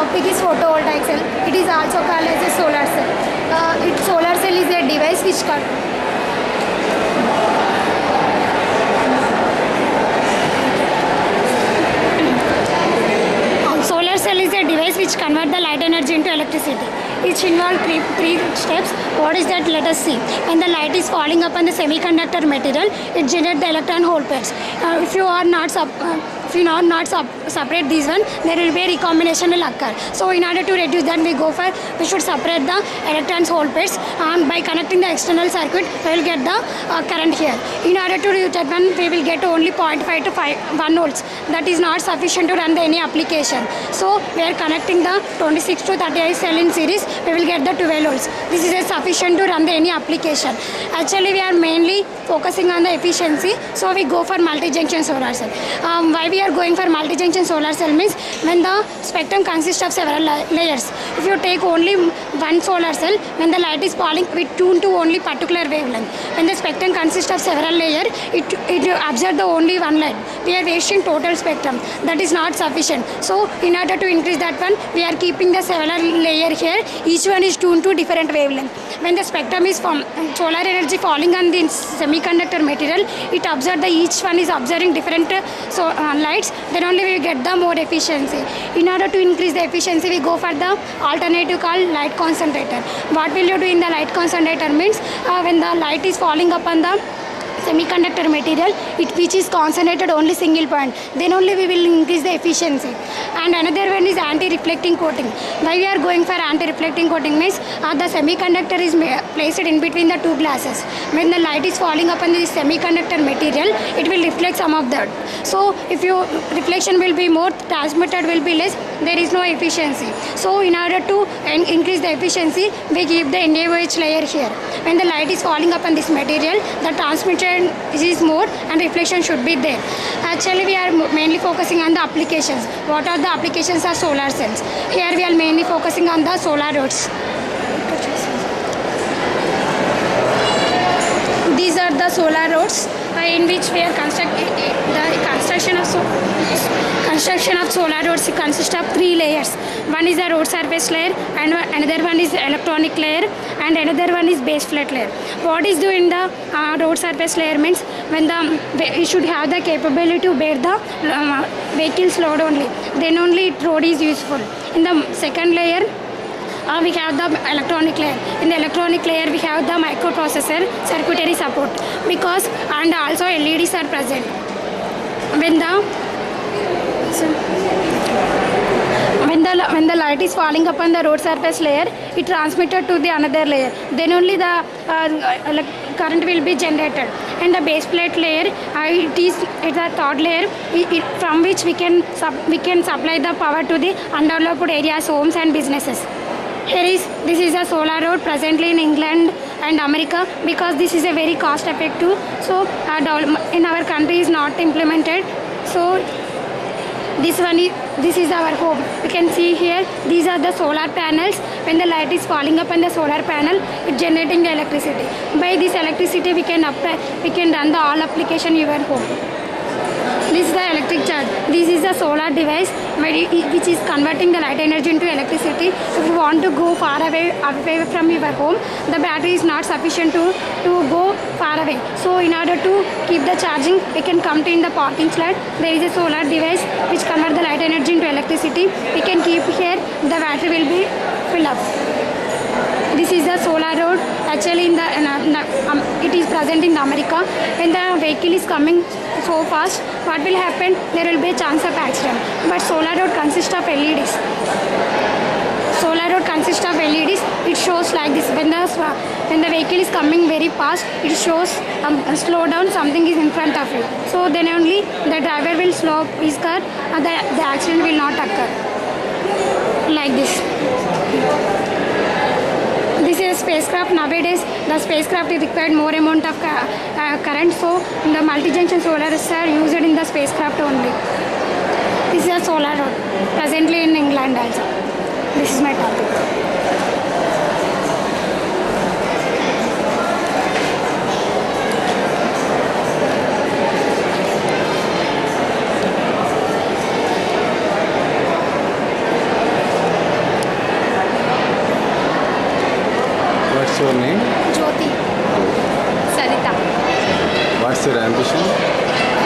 topic is photovoltaic cell. It is also called as a solar cell. Solar cell is a device which solar cell is a device which converts the light energy into electricity. It involves three steps. What is that? Let us see. When the light is falling upon the semiconductor material, it generates the electron hole pairs. If you are not separate these one, there will be a recombination will occur. So in order to reduce that, we should separate the electrons hole pairs, and by connecting the external circuit, we will get the current here. In order to reach that one, we will get only 0.5 to 1 volts. That is not sufficient to run any application. So we are connecting the 26 to 38 cell in series. We will get the 12 volts. This is sufficient to run any application. Actually, we are mainly focusing on the efficiency, so we go for multi-junction solar cell. Why we are going for multi-junction solar cell means when the spectrum consists of several layers. If you take only one solar cell, when the light is falling, we tune to only particular wavelength. When the spectrum consists of several layers, it absorbs the only one light. We are wasting total spectrum. That is not sufficient. So in order to increase that one, we are keeping the several layer here. Each one is tuned to different wavelength. When the spectrum is from solar energy falling on the semiconductor material, it absorbs each one is observing different lights. Then only we get the more efficiency. In order to increase the efficiency, we go for the alternative called light concentrator. What will you do in the light concentrator means when the light is falling upon the semiconductor material, which is concentrated only single point, then only we will increase the efficiency. And another one is anti-reflecting coating. Why we are going for anti-reflecting coating means the semiconductor is placed in between the two glasses. When the light is falling upon the semiconductor material, it will reflect some of that. So if your reflection will be more, transmitted will be less, there is no efficiency. So in order to increase the efficiency, we give the NaOH layer here. When the light is falling upon this material, the transmission is more and reflection should be there. Actually, we are mainly focusing on the applications. What are the applications of solar cells? Here we are mainly focusing on the solar roads. These are the solar roads in which we are constructing. The construction of solar roads consists of three layers. One is the road surface layer, and another one is electronic layer, and another one is base plate layer. What is doing the road surface layer means when we should have the capability to bear the vehicle's load only. Then only road is useful. In the second layer, we have the electronic layer. In the electronic layer, we have the microprocessor circuitry support, because and also LEDs are present. When the light is falling upon the road surface layer, it transmitted to the another layer. Then only the current will be generated. And the base plate layer, it's a third layer from which we can supply the power to the undeveloped areas, homes and businesses. This is a solar road presently in England and America, because this is a very cost effective. So in our country is not implemented. So this is our home. You can see here, these are the solar panels. When the light is falling upon the solar panel, it generating the electricity. By this electricity, we can run the all application in your home. This is the electric charge. This is the solar device which is converting the light energy into electricity. If you want to go far away from your home, the battery is not sufficient to go far away. So in order to keep the charging, we can come to in the parking slot. There is a solar device which converts the light energy into electricity. We can keep here. The battery will be filled up. This is the solar road. Actually, it is present in America. When the vehicle is coming so fast, what will happen? There will be a chance of accident. But solar road consists of LEDs. Solar road consists of LEDs. It shows like this. When the vehicle is coming very fast, it shows slow down. Something is in front of you. So then only the driver will slow his car. The accident will not occur. Like this. This is a spacecraft. Nowadays, the spacecraft is required more amount of current, so the multi-junction solar cells are used in the spacecraft only. This is a solar road, presently in England also. This is my topic. What's your ambition?